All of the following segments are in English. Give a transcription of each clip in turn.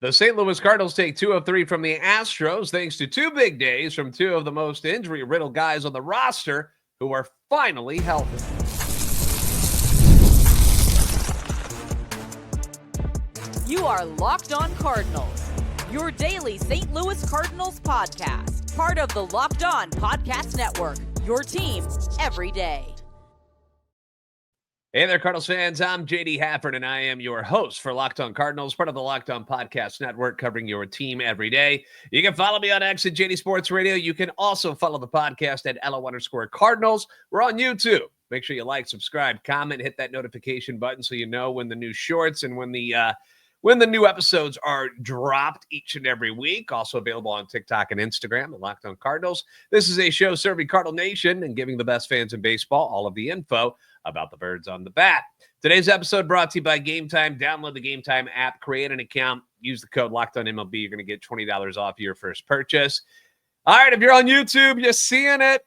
The St. Louis Cardinals take 2 of 3 from the Astros thanks to 2 big days from 2 of the most injury-riddled guys on the roster who are finally healthy. You are Locked On Cardinals, your daily St. Louis Cardinals podcast. Part of the Locked On Podcast Network, your team every day. Hey there, Cardinals fans. I'm JD Hafford, and I am your host for Locked On Cardinals, part of the Locked On Podcast Network, covering your team every day. You can follow me on X at JD Sports Radio. You can also follow the podcast at LO_Cardinals. We're on YouTube. Make sure you like, subscribe, comment, hit that notification button so you know when the new shorts and when the new episodes are dropped each and every week. Also available on TikTok and Instagram at Locked On Cardinals. This is a show serving Cardinal Nation and giving the best fans in baseball all of the info about the birds on the bat. Today's episode brought to you by Gametime. Download the Gametime app, create an account, use the code LOCKEDONMLB. You're going to get $20 off your first purchase. All right, if you're on YouTube, you're seeing it.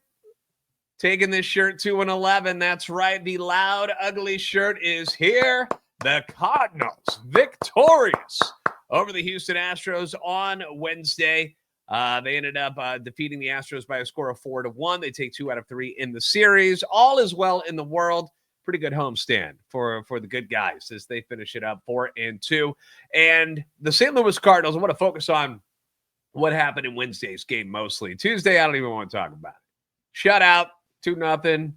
Taking this shirt to an 11. That's right. The loud, ugly shirt is here. The Cardinals victorious over the Houston Astros on Wednesday. They ended up defeating the Astros by a score of 4-1. They take 2 out of 3 in the series. All is well in the world. Pretty good homestand for the good guys as they finish it up 4-2. And the St. Louis Cardinals, I want to focus on what happened in Wednesday's game mostly. Tuesday, I don't even want to talk about it. Shutout, 2-0.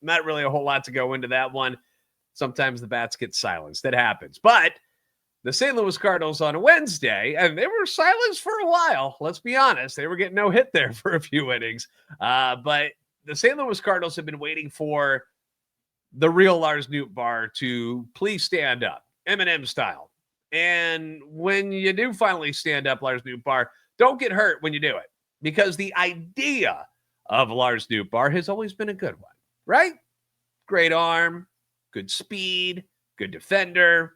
Not really a whole lot to go into that one. Sometimes the bats get silenced. That happens. But the St. Louis Cardinals on Wednesday, and they were silenced for a while. Let's be honest. They were getting no hit there for a few innings. But the St. Louis Cardinals have been waiting for the real Lars Nootbaar to please stand up, Eminem style. And when you do finally stand up, Lars Nootbaar, don't get hurt when you do it. Because the idea of Lars Nootbaar has always been a good one, right? Great arm, good speed, good defender.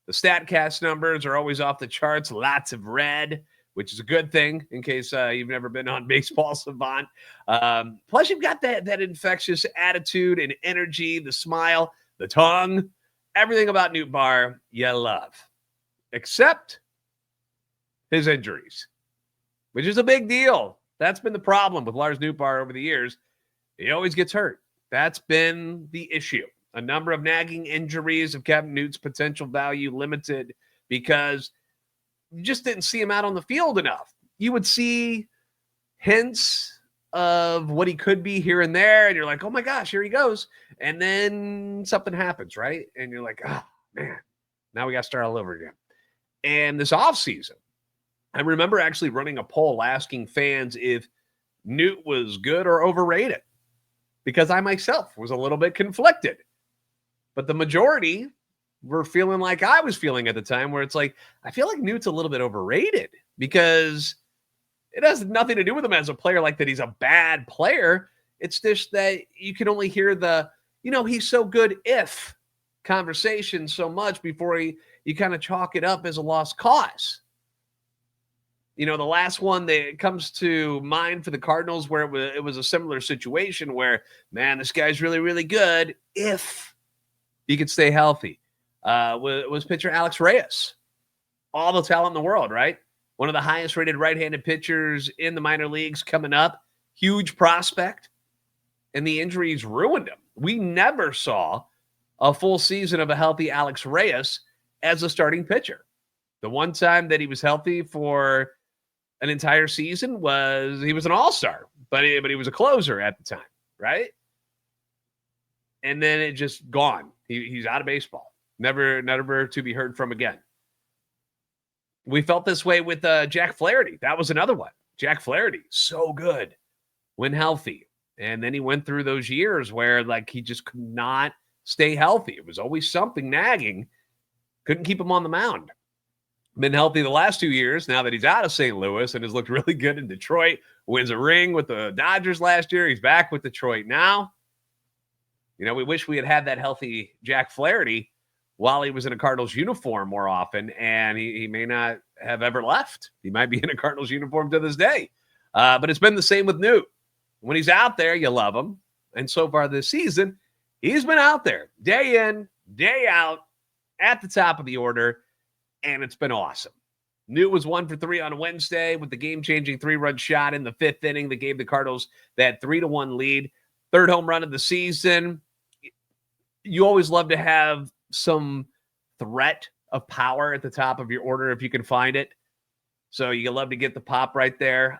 The StatCast numbers are always off the charts. Lots of red, which is a good thing in case you've never been on Baseball Savant. Plus, you've got that infectious attitude and energy, the smile, the tongue, everything about Nootbaar you love, except his injuries, which is a big deal. That's been the problem with Lars Nootbaar over the years. He always gets hurt. That's been the issue. A number of nagging injuries have kept Newt's potential value limited because you just didn't see him out on the field enough. You would see hints of what he could be here and there, and you're like, oh my gosh, here he goes. And then something happens, right? And you're like, oh man, now we got to start all over again. And this offseason, I remember actually running a poll asking fans if Newt was good or overrated because I myself was a little bit conflicted. But the majority were feeling like I was feeling at the time, where it's like, I feel like Newt's a little bit overrated because it has nothing to do with him as a player, like that he's a bad player. It's just that you can only hear the, he's so good if conversation so much before you kind of chalk it up as a lost cause. The last one that comes to mind for the Cardinals where it was a similar situation where, man, this guy's really, really good if he could stay healthy, was pitcher Alex Reyes. All the talent in the world, right? One of the highest rated right-handed pitchers in the minor leagues coming up. Huge prospect. And the injuries ruined him. We never saw a full season of a healthy Alex Reyes as a starting pitcher. The one time that he was healthy for an entire season was he was an all-star, but he was a closer at the time, right? And then it just gone. He's out of baseball. Never to be heard from again. We felt this way with Jack Flaherty. That was another one. Jack Flaherty, so good when healthy. And then he went through those years where he just could not stay healthy. It was always something nagging. Couldn't keep him on the mound. Been healthy the last 2 years now that he's out of St. Louis and has looked really good in Detroit. Wins a ring with the Dodgers last year. He's back with Detroit now. We wish we had that healthy Jack Flaherty while he was in a Cardinals uniform more often, and he may not have ever left. He might be in a Cardinals uniform to this day. But it's been the same with Newt. When he's out there, you love him. And so far this season, he's been out there day in, day out, at the top of the order, and it's been awesome. Newt was 1 for 3 on Wednesday with the game-changing 3-run shot in the 5th inning that gave the Cardinals that 3-1 lead. 3rd home run of the season. You always love to have some threat of power at the top of your order if you can find it. So you love to get the pop right there.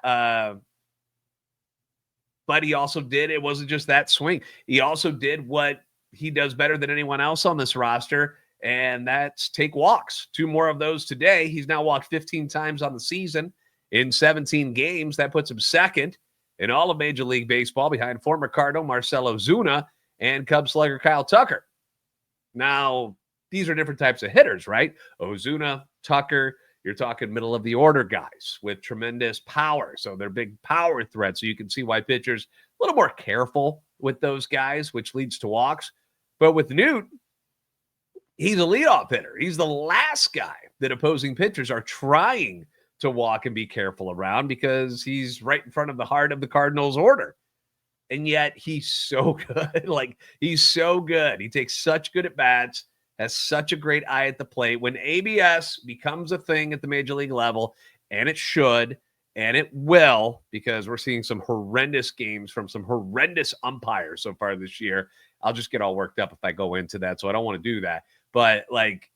But he also did, it wasn't just that swing. He also did what he does better than anyone else on this roster, and that's take walks. 2 more of those today. He's now walked 15 times on the season in 17 games. That puts him second in all of Major League Baseball behind former Cardinal Marcell Ozuna and Cubs slugger Kyle Tucker. Now, these are different types of hitters, right? Ozuna, Tucker, you're talking middle of the order guys with tremendous power. So they're big power threats. So you can see why pitchers a little more careful with those guys, which leads to walks. But with Newt, he's a leadoff hitter. He's the last guy that opposing pitchers are trying to walk and be careful around because he's right in front of the heart of the Cardinals order. And yet he's so good. Like, he's so good. He takes such good at-bats, has such a great eye at the plate. When ABS becomes a thing at the major league level, and it should, and it will, because we're seeing some horrendous games from some horrendous umpires so far this year. I'll just get all worked up if I go into that, so I don't want to do that. But, like,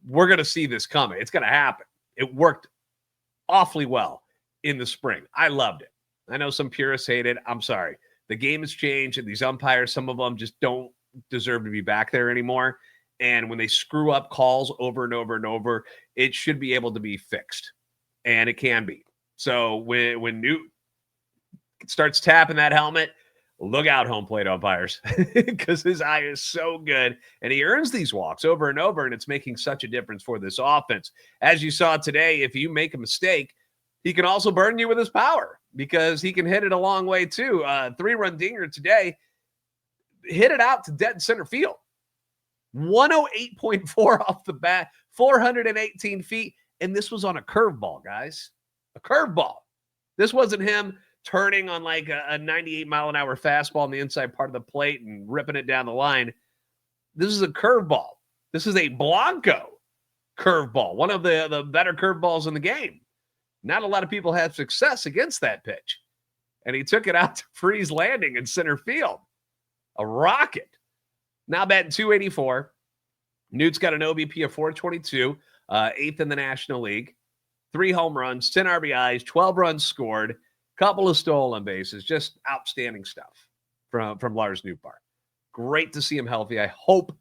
we're going to see this coming. It's going to happen. It worked awfully well in the spring. I loved it. I know some purists hate it. I'm sorry. The game has changed, and these umpires, some of them just don't deserve to be back there anymore. And when they screw up calls over and over and over, it should be able to be fixed. And it can be. So when Newt starts tapping that helmet, look out, home plate umpires, because his eye is so good. And he earns these walks over and over, and it's making such a difference for this offense. As you saw today, if you make a mistake, he can also burn you with his power because he can hit it a long way too. 3-run dinger today, hit it out to dead center field. 108.4 off the bat, 418 feet. And this was on a curveball, guys. A curveball. This wasn't him turning on like a 98-mile-an-hour fastball on the inside part of the plate and ripping it down the line. This is a curveball. This is a Blanco curveball, one of the better curveballs in the game. Not a lot of people have success against that pitch. And he took it out to Freeze landing in center field. A rocket. Now batting 284. Newt's got an OBP of 422, 8th in the National League. 3 home runs, 10 RBIs, 12 runs scored, couple of stolen bases. Just outstanding stuff from Lars Nootbaar. Great to see him healthy. I hope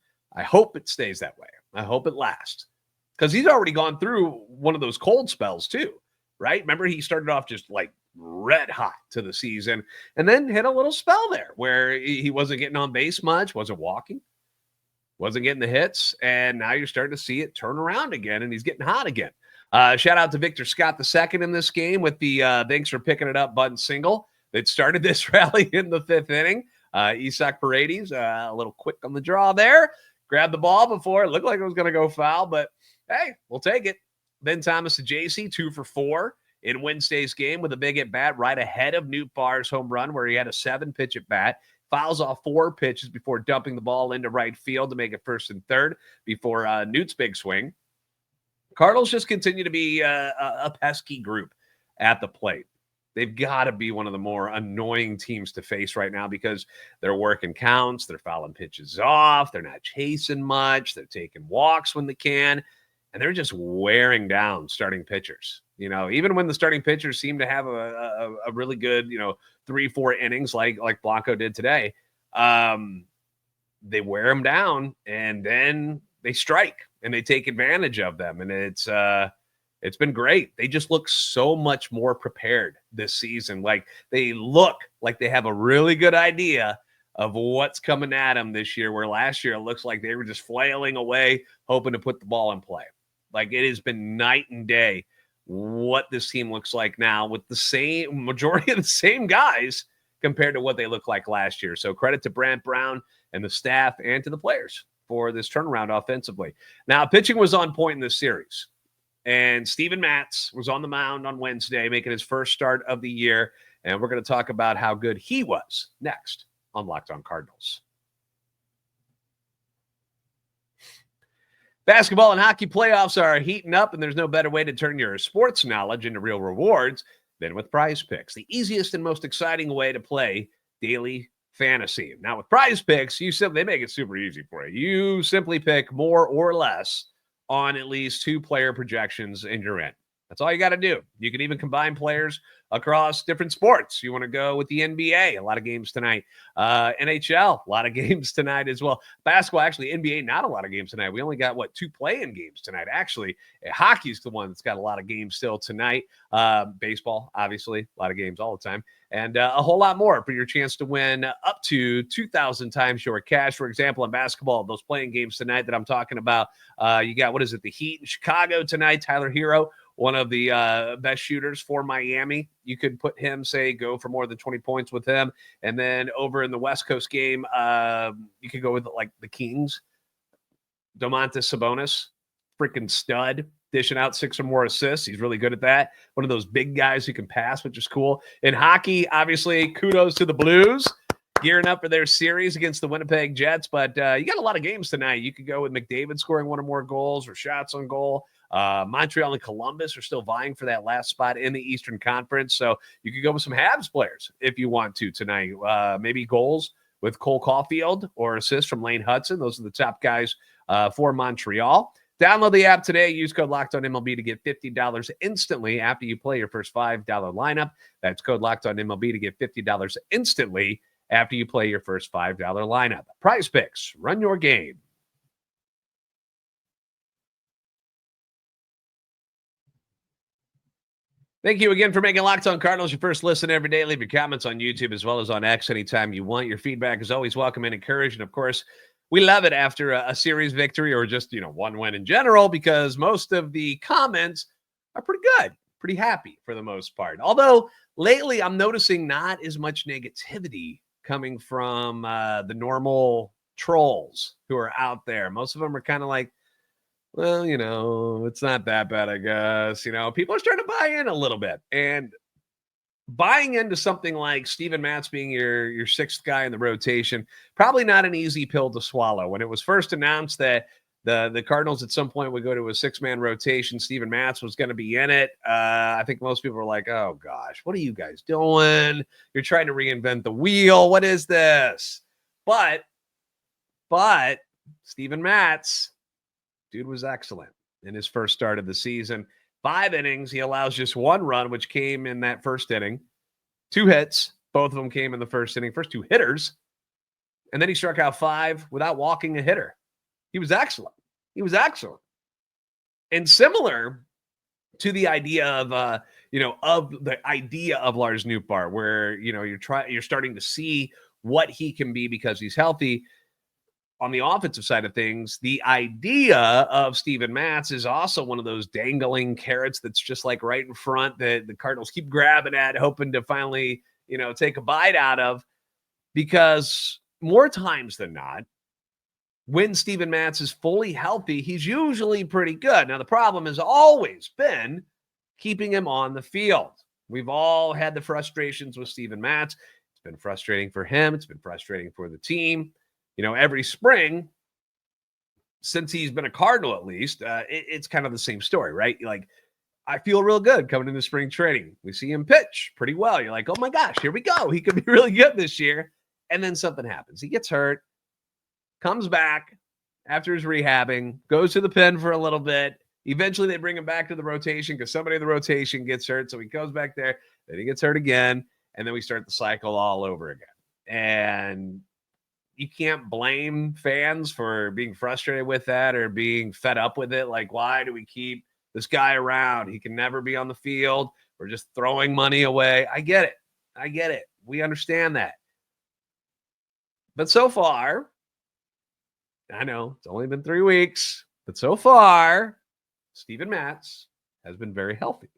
it stays that way. I hope it lasts. Because he's already gone through one of those cold spells too. Right? Remember, he started off just like red hot to the season and then hit a little spell there where he wasn't getting on base much, wasn't walking, wasn't getting the hits. And now you're starting to see it turn around again, and he's getting hot again. Shout out to Victor Scott II in this game with the thanks for picking it up bunt single that started this rally in the 5th inning. Isak Paredes, a little quick on the draw there. Grabbed the ball before it looked like it was going to go foul, but hey, we'll take it. Ben Thomas to JC, 2 for 4 in Wednesday's game with a big at-bat right ahead of Nootbaar's home run where he had a 7-pitch at-bat. Fouls off 4 pitches before dumping the ball into right field to make it 1st and 3rd before Newt's big swing. Cardinals just continue to be a pesky group at the plate. They've got to be one of the more annoying teams to face right now because they're working counts, they're fouling pitches off, they're not chasing much, they're taking walks when they can. And they're just wearing down starting pitchers. You know, even when the starting pitchers seem to have a really good, 3-4 innings like Blanco did today, they wear them down and then they strike and they take advantage of them. And it's been great. They just look so much more prepared this season. Like they look like they have a really good idea of what's coming at them this year, where last year it looks like they were just flailing away, hoping to put the ball in play. Like it has been night and day what this team looks like now with the same majority of the same guys compared to what they looked like last year. So credit to Brant Brown and the staff and to the players for this turnaround offensively. Now, pitching was on point in this series. And Steven Matz was on the mound on Wednesday, making his first start of the year. And we're going to talk about how good he was next on Locked On Cardinals. Basketball and hockey playoffs are heating up, and there's no better way to turn your sports knowledge into real rewards than with PrizePicks, the easiest and most exciting way to play daily fantasy. Now, with PrizePicks, they make it super easy for you. You simply pick more or less on at least 2 player projections, and you're in. That's all you got to do. You can even combine players across different sports. You want to go with the NBA, a lot of games tonight. NHL, a lot of games tonight as well. Basketball, actually, NBA, not a lot of games tonight. We only got, 2 play-in games tonight, actually. Hockey's the one that's got a lot of games still tonight. Baseball, obviously, a lot of games all the time. And a whole lot more for your chance to win up to 2,000 times your cash. For example, in basketball, those playing games tonight that I'm talking about, you got, the Heat in Chicago tonight. Tyler Hero, one of the best shooters for Miami. You could put him, go for more than 20 points with him. And then over in the West Coast game, you could go with the Kings. Domantas Sabonis, freaking stud, dishing out 6 or more assists. He's really good at that. One of those big guys who can pass, which is cool. In hockey, obviously, kudos to the Blues, gearing up for their series against the Winnipeg Jets. But you got a lot of games tonight. You could go with McDavid scoring 1 or more goals or shots on goal. Montreal and Columbus are still vying for that last spot in the Eastern Conference. So you could go with some Habs players if you want to tonight. Maybe goals with Cole Caulfield or assists from Lane Hudson. Those are the top guys for Montreal. Download the app today. Use code LOCKEDONMLB to get $50 instantly after you play your first $5 lineup. That's code LOCKEDONMLB to get $50 instantly after you play your first $5 lineup. PrizePicks, run your game. Thank you again for making Locked On Cardinals your first listen every day. Leave your comments on YouTube as well as on X anytime you want. Your feedback is always welcome and encouraged. And, of course, we love it after a series victory or just, one win in general, because most of the comments are pretty good, pretty happy for the most part. Although lately I'm noticing not as much negativity coming from the normal trolls who are out there. Most of them are kind of like, well, it's not that bad, I guess. People are starting to buy in a little bit. And buying into something like Steven Matz being your 6th guy in the rotation, probably not an easy pill to swallow. When it was first announced that the Cardinals at some point would go to a 6-man rotation, Steven Matz was going to be in it. I think most people were like, oh, gosh, what are you guys doing? You're trying to reinvent the wheel. What is this? But Steven Matz, dude was excellent in his first start of the season. 5 innings, he allows just 1 run, which came in that first inning. 2 hits, both of them came in the first inning. First 2 hitters. And then he struck out 5 without walking a hitter. He was excellent. And similar to the idea of, the idea of Lars Nootbaar, where, you're starting to see what he can be because he's healthy. On the offensive side of things, the idea of Steven Matz is also one of those dangling carrots that's just right in front that the Cardinals keep grabbing at, hoping to finally, take a bite out of, because more times than not, when Steven Matz is fully healthy, he's usually pretty good. Now, the problem has always been keeping him on the field. We've all had the frustrations with Steven Matz. It's been frustrating for him. It's been frustrating for the team. Every spring, since he's been a Cardinal at least, it's kind of the same story, right? I feel real good coming into spring training. We see him pitch pretty well. You're like, oh my gosh, here we go. He could be really good this year. And then something happens. He gets hurt, comes back after his rehabbing, goes to the pen for a little bit. Eventually they bring him back to the rotation because somebody in the rotation gets hurt. So he goes back there, then he gets hurt again. And then we start the cycle all over again. And you can't blame fans for being frustrated with that or being fed up with it. Why do we keep this guy around? He can never be on the field. We're just throwing money away. I get it. We understand that. But so far, I know it's only been 3 weeks, but so far, Steven Matz has been very healthy.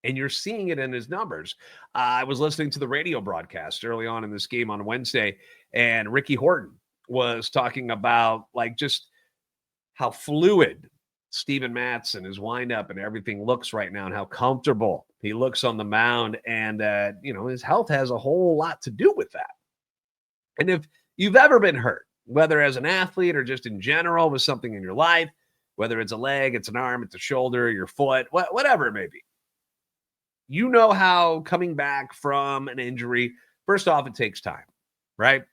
And you're seeing it in his numbers. I was listening to the radio broadcast early on in this game on Wednesday, and Ricky Horton was talking about just how fluid Steven Matz and his windup and everything looks right now and how comfortable he looks on the mound. And, his health has a whole lot to do with that. And if you've ever been hurt, whether as an athlete or just in general with something in your life, whether it's a leg, it's an arm, it's a shoulder, your foot, whatever it may be. You know how coming back from an injury, first off, it takes time, right?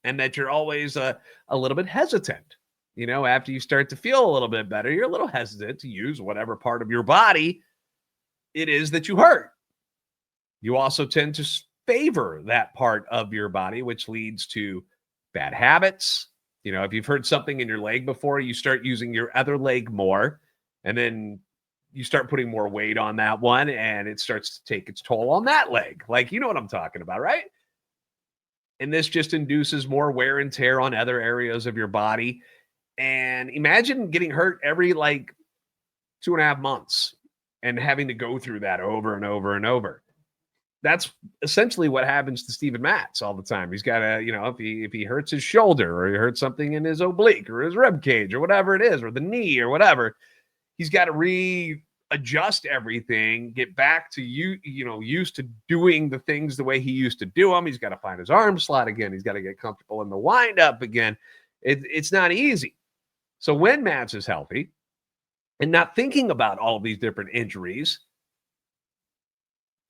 And that you're always a little bit hesitant. After you start to feel a little bit better, you're a little hesitant to use whatever part of your body it is that you hurt. You also tend to favor that part of your body, which leads to bad habits. If you've hurt something in your leg before, you start using your other leg more, and then you start putting more weight on that one, and it starts to take its toll on that leg. Like, you know what I'm talking about, right? And this just induces more wear and tear on other areas of your body. And imagine getting hurt every 2.5 months and having to go through that over and over and over. That's essentially what happens to Steven Matz all the time. He's got to, if he hurts his shoulder or he hurts something in his oblique or his rib cage or whatever it is, or the knee or whatever, he's got to readjust everything, get back to used to doing the things the way he used to do them. He's got to find his arm slot again. He's got to get comfortable in the windup again. It's not easy. So when Matz is healthy and not thinking about all of these different injuries,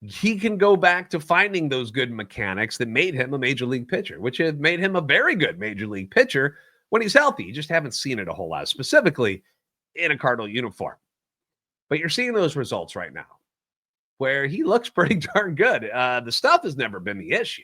he can go back to finding those good mechanics that made him a major league pitcher, which have made him a very good major league pitcher when he's healthy. You just haven't seen it a whole lot, specifically in a Cardinal uniform. But you're seeing those results right now where he looks pretty darn good. The stuff has never been the issue.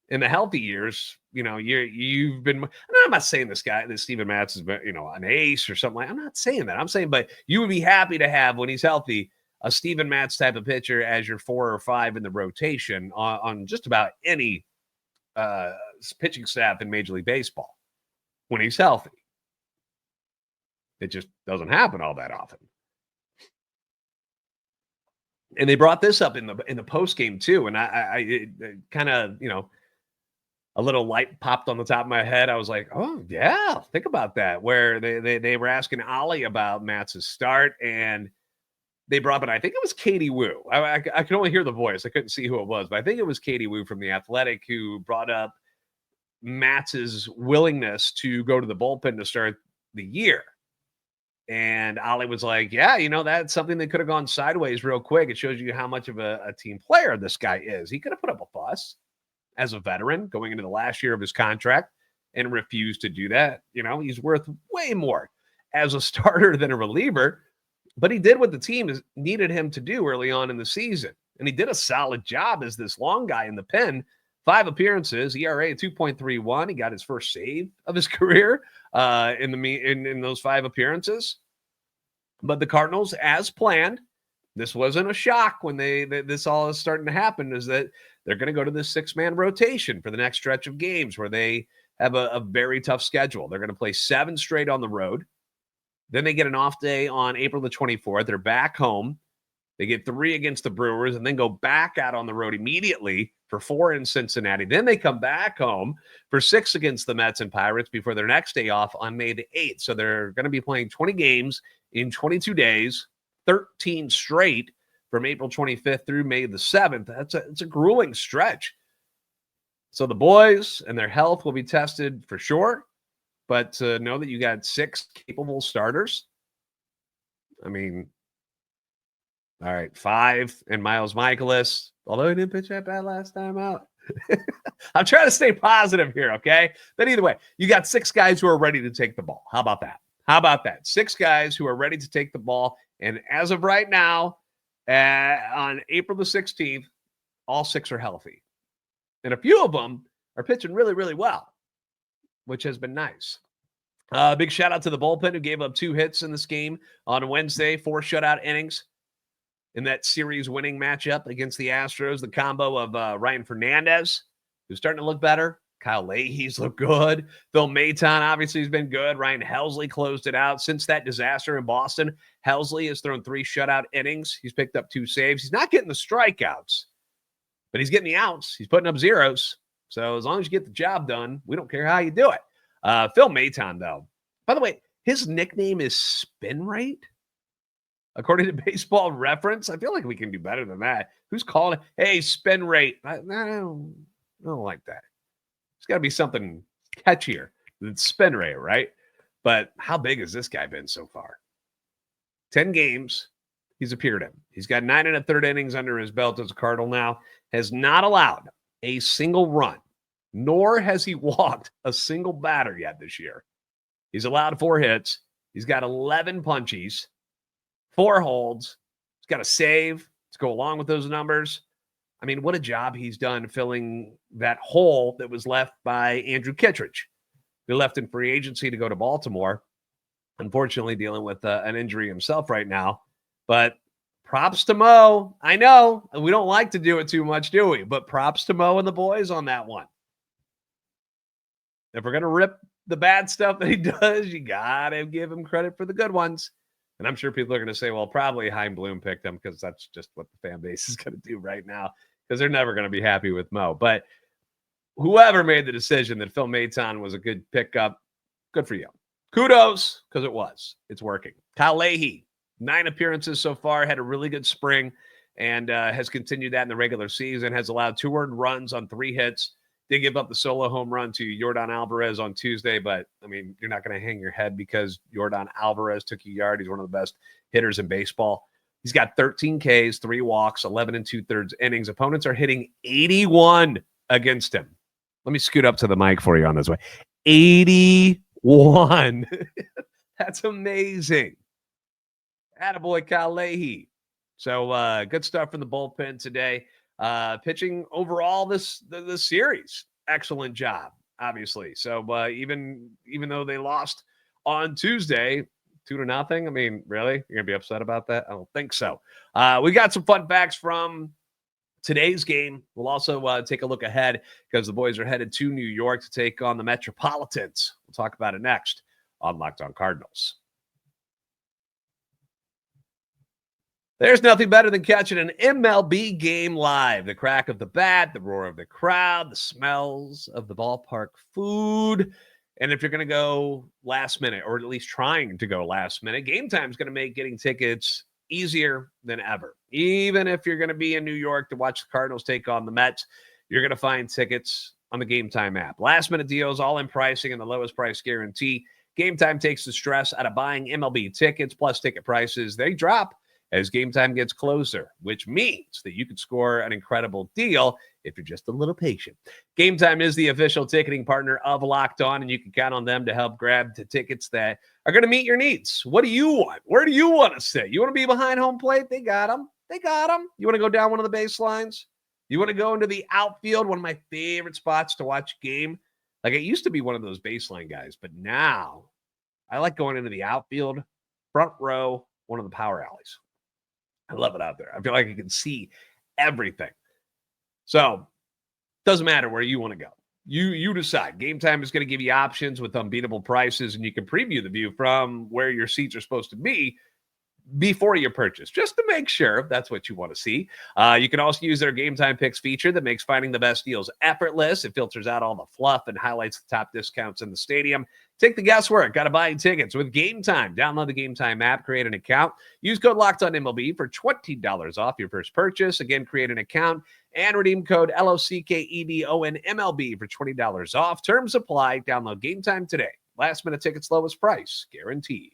In the healthy years, you've been, and I'm not saying this Steven Matz has been, an ace or something like that. I'm not saying that. I'm saying, but you would be happy to have, when he's healthy, a Steven Matz type of pitcher as your 4 or 5 in the rotation on just about any pitching staff in Major League Baseball when he's healthy. It just doesn't happen all that often. And they brought this up in the post game too, and I kind of a little light popped on the top of my head. I was like, oh yeah, think about that. Where they were asking Ollie about Matz's start, and they brought up, I think it was Katie Wu. I could only hear the voice. I couldn't see who it was, but I think it was Katie Wu from The Athletic who brought up Matz's willingness to go to the bullpen to start the year. And Ollie was like, yeah, that's something that could have gone sideways real quick. It shows you how much of a team player this guy is. He could have put up a fuss as a veteran going into the last year of his contract and refused to do that. He's worth way more as a starter than a reliever. But he did what the team needed him to do early on in the season. And he did a solid job as this long guy in the pen. 5 appearances, ERA 2.31. He got his first save of his career in those 5 appearances. But the Cardinals, as planned, this wasn't a shock when this all is starting to happen, is that they're going to go to this 6-man rotation for the next stretch of games where they have a very tough schedule. They're going to play 7 straight on the road. Then they get an off day on April the 24th. They're back home. They get 3 against the Brewers and then go back out on the road immediately for 4 in Cincinnati. Then they come back home for 6 against the Mets and Pirates before their next day off on May the 8th. So they're going to be playing 20 games in 22 days, 13 straight from April 25th through May the 7th. It's a grueling stretch. So the boys and their health will be tested for sure. But to know that you got 6 capable starters, I mean, all right, 5 and Miles Michaelis, although he didn't pitch that bad last time out. I'm trying to stay positive here, okay? But either way, you got 6 guys who are ready to take the ball. How about that? 6 guys who are ready to take the ball. And as of right now, on April the 16th, all 6 are healthy. And a few of them are pitching really, really well, which has been nice. Big shout out to the bullpen who gave up 2 hits in this game on Wednesday, 4 shutout innings in that series winning matchup against the Astros. The combo of Ryan Fernandez, who's starting to look better. Kyle Leahy's looked good. Phil Maton obviously has been good. Ryan Helsley closed it out. Since that disaster in Boston, Helsley has thrown 3 shutout innings. He's picked up 2 saves. He's not getting the strikeouts, but he's getting the outs. He's putting up zeros. So as long as you get the job done, we don't care how you do it. Phil Maton, though. By the way, his nickname is Spin Rate. According to Baseball Reference, I feel like we can do better than that. Who's calling it? Hey, Spin Rate. I don't like that. It's got to be something catchier than Spin Rate, right? But how big has this guy been so far? 10 games he's appeared in. He's got 9 1/3 innings under his belt as a Cardinal now, has not allowed a single run, nor has he walked a single batter yet this year. He's allowed 4 hits. He's got 11 punchies, 4 holds. He's got a save to go along with those numbers. I mean, what a job he's done filling that hole that was left by Andrew Kittredge, who left in free agency to go to Baltimore. Unfortunately, dealing with an injury himself right now. But props to Mo. I know we don't like to do it too much, do we? But props to Mo and the boys on that one. If we're going to rip the bad stuff that he does, you got to give him credit for the good ones. And I'm sure people are going to say, well, probably Chaim Bloom picked him because that's just what the fan base is going to do right now because they're never going to be happy with Mo. But whoever made the decision that Phil Maton was a good pickup, good for you. Kudos, because it was. It's working. Kyle Leahy, 9 appearances so far, had a really good spring and has continued that in the regular season, has allowed 2 earned runs on 3 hits. Did give up the solo home run to Yordan Alvarez on Tuesday, but, I mean, you're not going to hang your head because Yordan Alvarez took a yard. He's one of the best hitters in baseball. He's got 13 Ks, 3 walks, 11 2/3 innings. Opponents are hitting 81 against him. Let me scoot up to the mic for you on this way. 81. That's amazing. Attaboy Kyle Leahy. So good stuff from the bullpen today. Pitching overall this series, excellent job, obviously. So even though they lost on Tuesday 2-0, I mean, really, you're gonna be upset about that? I don't think so. We got some fun facts from today's game. We'll also take a look ahead because the boys are headed to New York to take on the Metropolitans. We'll talk about it next on Locked On Cardinals. There's nothing better than catching an MLB game live. The crack of the bat, the roar of the crowd, the smells of the ballpark food. And if you're going to go last minute, or at least trying to go last minute, Gametime is going to make getting tickets easier than ever. Even if you're going to be in New York to watch the Cardinals take on the Mets, you're going to find tickets on the Gametime app. Last minute deals, all in pricing and the lowest price guarantee. Gametime takes the stress out of buying MLB tickets, plus ticket prices. They drop as Gametime gets closer, which means that you could score an incredible deal if you're just a little patient. Gametime is the official ticketing partner of Locked On, and you can count on them to help grab the tickets that are going to meet your needs. What do you want? Where do you want to sit? You want to be behind home plate? They got them. They got them. You want to go down one of the baselines? You want to go into the outfield? One of my favorite spots to watch a game. Like, I used to be one of those baseline guys, but now I like going into the outfield, front row, one of the power alleys. I love it out there. I feel like I can see everything. So doesn't matter where you want to go. You decide. Gametime is going to give you options with unbeatable prices, and you can preview the view from where your seats are supposed to be before you purchase, just to make sure that's what you want to see. You can also use their Gametime Picks feature that makes finding the best deals effortless. It filters out all the fluff and highlights the top discounts in the stadium. Take the guesswork. Got to buy tickets with Gametime. Download the Gametime app, create an account. Use code LOCKEDONMLB for $20 off your first purchase. Again, create an account and redeem code LOCKEDONMLB for $20 off. Terms apply. Download Gametime today. Last minute tickets, lowest price guaranteed.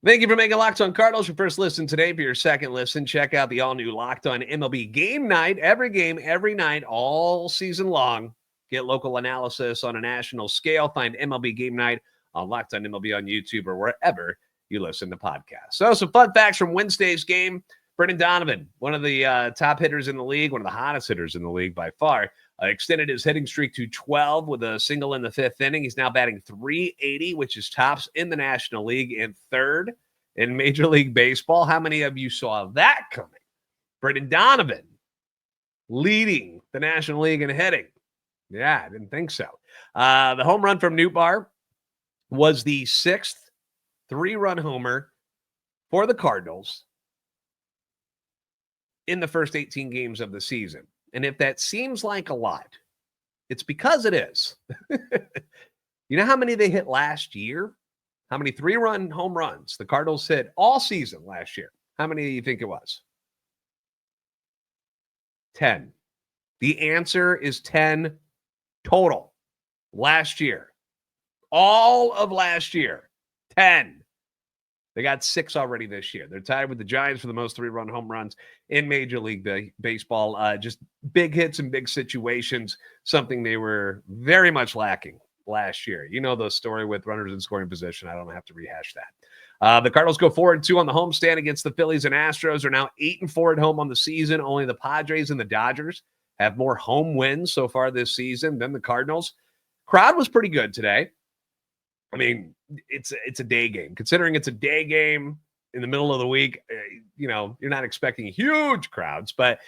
Thank you for making Locked On Cardinals your first listen today. For your second listen, check out the all-new Locked On MLB Game Night. Every game, every night, all season long. Get local analysis on a national scale. Find MLB Game Night on Locked On MLB on YouTube or wherever you listen to podcasts. So some fun facts from Wednesday's game. Brendan Donovan, one of the top hitters in the league, one of the hottest hitters in the league by far, extended his hitting streak to 12 with a single in the 5th inning. He's now batting .380, which is tops in the National League and third in Major League Baseball. How many of you saw that coming? Brendan Donovan leading the National League in hitting. Yeah, I didn't think so. The home run from Nootbaar was the 6th 3-run homer for the Cardinals in the first 18 games of the season. And if that seems like a lot, it's because it is. You know how many they hit last year? How many 3-run home runs the Cardinals hit all season last year? How many do you think it was? 10. The answer is 10 total. Last year. All of last year. 10. They got 6 already this year. They're tied with the Giants for the most 3-run home runs in Major League Baseball. Just big hits and big situations, something they were very much lacking last year. You know the story with runners in scoring position. I don't have to rehash that. The Cardinals go 4-2 on the homestand against the Phillies and Astros. Are now 8-4 at home on the season. Only the Padres and the Dodgers have more home wins so far this season than the Cardinals. Crowd was pretty good today. I mean, it's a day game. Considering it's a day game in the middle of the week, you're not expecting huge crowds, but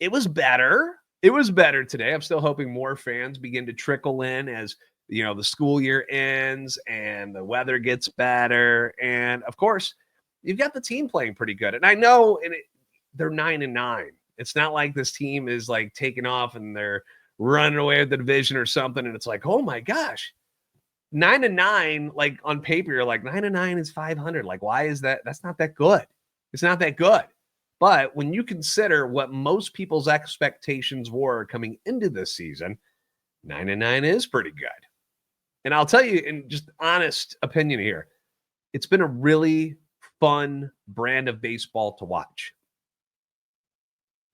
it was better. It was better today. I'm still hoping more fans begin to trickle in as, the school year ends and the weather gets better. And, of course, you've got the team playing pretty good. And I know they're 9-9. It's not like this team is, like, taking off and they're running away with the division or something, and it's like, oh, my gosh. 9-9, like on paper, you're like 9-9 is 500. Like, why is that? That's not that good. It's not that good. But when you consider what most people's expectations were coming into this season, 9-9 is pretty good. And I'll tell you, in just honest opinion here, it's been a really fun brand of baseball to watch.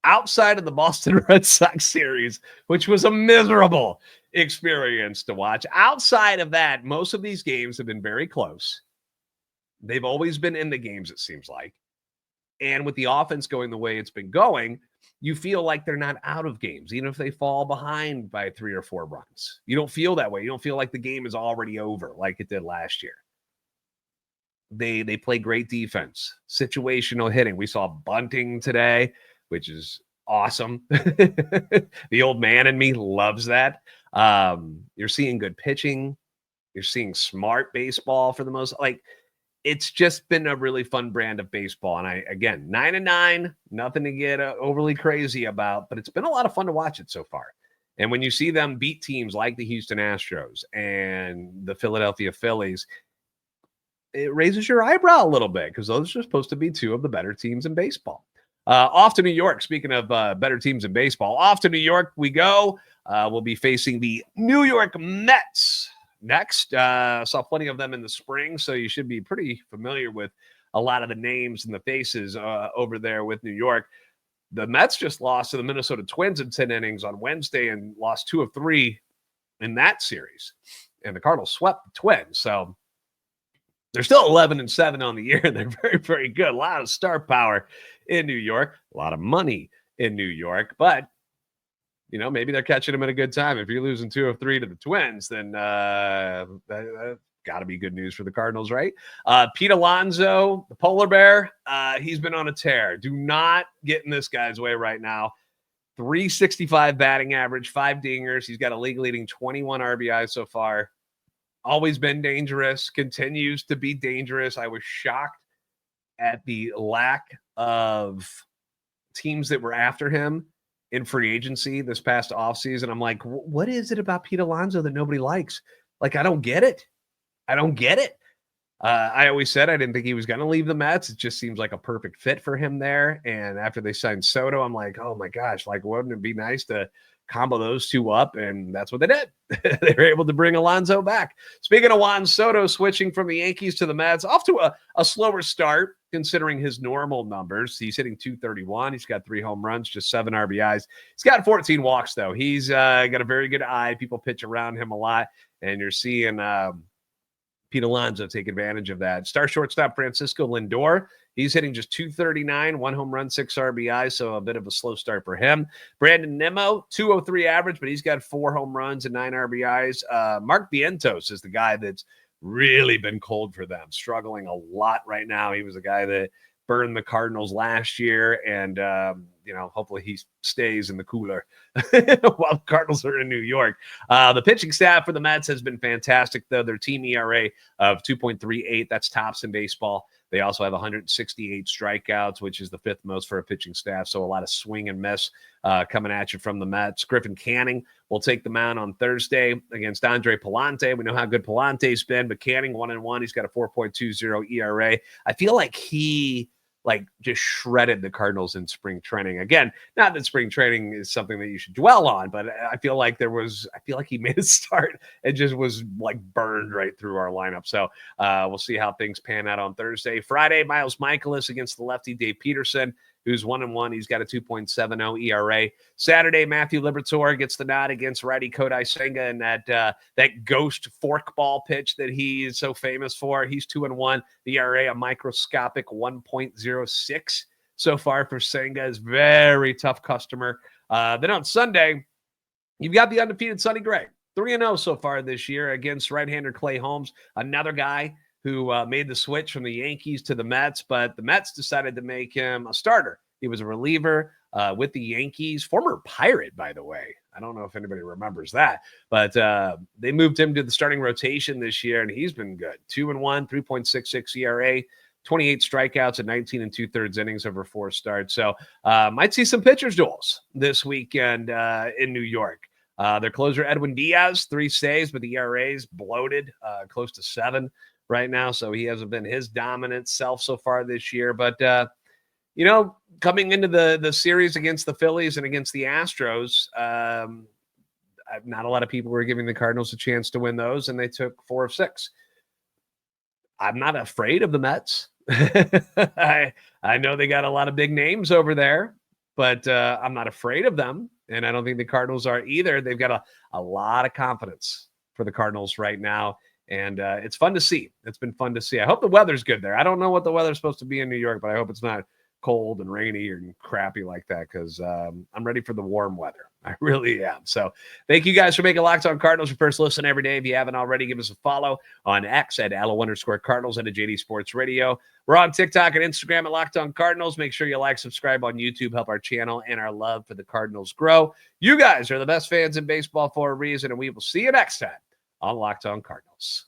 Outside of the Boston Red Sox series, which was a miserable experience to watch. Outside of that, most of these games have been very close. They've always been in the games, it seems like. And with the offense going the way it's been going, you feel like they're not out of games, even if they fall behind by 3 or 4 runs. You don't feel that way. You don't feel like the game is already over like it did last year. They play great defense, situational hitting. We saw bunting today, which is awesome. The old man in me loves that. You're seeing good pitching. You're seeing smart baseball for the most. Like, it's just been a really fun brand of baseball. And again, 9-9, nothing to get overly crazy about, but it's been a lot of fun to watch it so far. And when you see them beat teams like the Houston Astros and the Philadelphia Phillies, it raises your eyebrow a little bit because those are supposed to be 2 of the better teams in baseball. Off to New York. Speaking of better teams in baseball, off to New York we go. We'll be facing the New York Mets next. Saw plenty of them in the spring, so you should be pretty familiar with a lot of the names and the faces over there with New York. The Mets just lost to the Minnesota Twins in 10 innings on Wednesday and lost 2 of 3 in that series. And the Cardinals swept the Twins, so they're still 11-7 on the year, and they're very, very good. A lot of star power in New York, a lot of money in New York, but maybe they're catching them at a good time. If you're losing 2 of 3 to the Twins, then that got to be good news for the Cardinals, right? Pete Alonso, the polar bear, he's been on a tear. Do not get in this guy's way right now. 365 batting average, 5 dingers. He's got a league-leading 21 RBIs so far. Always been dangerous, continues to be dangerous. I was shocked at the lack of teams that were after him in free agency this past offseason. I'm like, what is it about Pete Alonso that nobody likes? Like, I don't get it. I always said I didn't think he was going to leave the Mets. It just seems like a perfect fit for him there. And after they signed Soto, I'm like, oh my gosh, like, wouldn't it be nice to combo those 2 up? And that's what they did. They were able to bring Alonso back. Speaking of Juan Soto switching from the Yankees to the Mets, off to a slower start considering his normal numbers. He's hitting .231. He's got 3 home runs, just 7 RBIs. He's got 14 walks, though. He's got a very good eye. People pitch around him a lot, and you're seeing Pete Alonso take advantage of that. Star shortstop Francisco Lindor, he's hitting just .239, 1 home run, 6 RBIs, so a bit of a slow start for him. Brandon Nimmo, .203 average, but he's got 4 home runs and 9 RBIs. Mark Vientos is the guy that's really been cold for them, struggling a lot right now. He was a guy that burned the Cardinals last year, and hopefully he stays in the cooler while the Cardinals are in New York. The pitching staff for the Mets has been fantastic, though. Their team ERA of 2.38, that's tops in baseball. They also have 168 strikeouts, which is the 5th most for a pitching staff. So a lot of swing and miss coming at you from the Mets. Griffin Canning will take the mound on Thursday against Andre Pallante. We know how good Pallante's been, but Canning 1-1. He's got a 4.20 ERA. I feel like he like just shredded the Cardinals in spring training. Again, not that spring training is something that you should dwell on, but I feel like he made a start and just was like burned right through our lineup. So we'll see how things pan out on Thursday. Friday, Miles Michaelis against the lefty Dave Peterson, who's 1-1. He's got a 2.70 ERA. Saturday, Matthew Liberatore gets the nod against righty Kodai Senga and that ghost forkball pitch that he is so famous for. He's 2-1. The ERA, a microscopic 1.06 so far for Senga. Is very tough customer. Then on Sunday, you've got the undefeated Sonny Gray. 3-0 so far this year against right-hander Clay Holmes, another guy who made the switch from the Yankees to the Mets, but the Mets decided to make him a starter. He was a reliever with the Yankees, former Pirate, by the way. I don't know if anybody remembers that, but they moved him to the starting rotation this year, and he's been good. 2-1, 3.66 ERA, 28 strikeouts and 19 2/3 innings over 4 starts. So might see some pitchers duels this weekend in New York. Their closer, Edwin Diaz, 3 saves, but the ERA's bloated, close to 7 right now. So he hasn't been his dominant self so far this year. But, coming into the series against the Phillies and against the Astros, not a lot of people were giving the Cardinals a chance to win those, and they took 4 of 6. I'm not afraid of the Mets. I know they got a lot of big names over there, but I'm not afraid of them. And I don't think the Cardinals are either. They've got a lot of confidence for the Cardinals right now. And it's fun to see. It's been fun to see. I hope the weather's good there. I don't know what the weather's supposed to be in New York, but I hope it's not cold and rainy and crappy like that, because I'm ready for the warm weather. I really am. So thank you guys for making Locked On Cardinals your first listen every day. If you haven't already, give us a follow on X at @LO_Cardinals and at JD Sports Radio. We're on TikTok and Instagram at Locked On Cardinals. Make sure you like, subscribe on YouTube, help our channel and our love for the Cardinals grow. You guys are the best fans in baseball for a reason, and we will see you next time on Locked On Cardinals.